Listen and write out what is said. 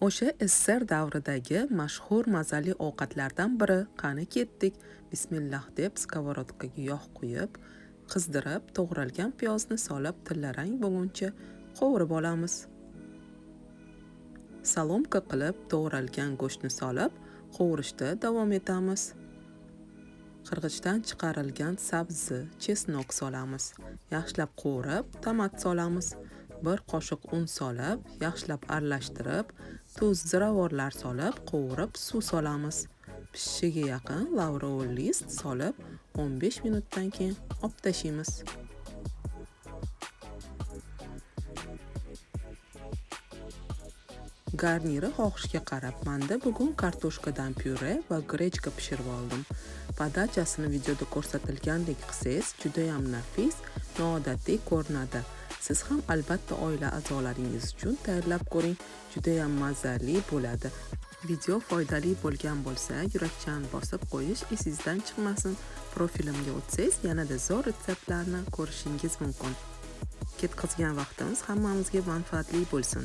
O'sha SSR davridagi mashhur mazali ovqatlardan biri. Qani ketdik. Bismillah deb skоворodkaga yog' quyib, qizdirib, to'g'ralgan piyozni solib, tillarang bo'lguncha qovurib olamiz. Salomka qilib to'g'ralgan go'shtni solib, qovurishda davom etamiz. Qirg'ichdan chiqarilgan sabzi, chesnok solamiz. Yaxshilab qovurib, tomat solamiz. Bir qoshiq un solib, yaxshilab aralashtirib, tuz, ziravorlar solib, qovurib, suv solamiz. Pishishiga yaqin lavrol list solib, 15 minutdan keyin olib tashlaymiz. Garniri xohishga qarab, menda bugun kartoshkadan pyure va grechka pishirib oldim. Podachasini videoda ko'rsatilgandek qilsangiz, juda ham nafis, noodatiy ko'rinadi. Siz ham albatta oila a'zolaringiz uchun tayyorlab ko'ring, juda ham mazali bo'ladi. Video foydali bo'lgan bo'lsa, yurakchan bosib qo'yish esingizdan chiqmasin. Profilimga o'tsangiz, yanada zo'r retseptlarni ko'rishingiz mumkin. Ketkazgan vaqtimiz hammamizga manfaatli bo'lsin.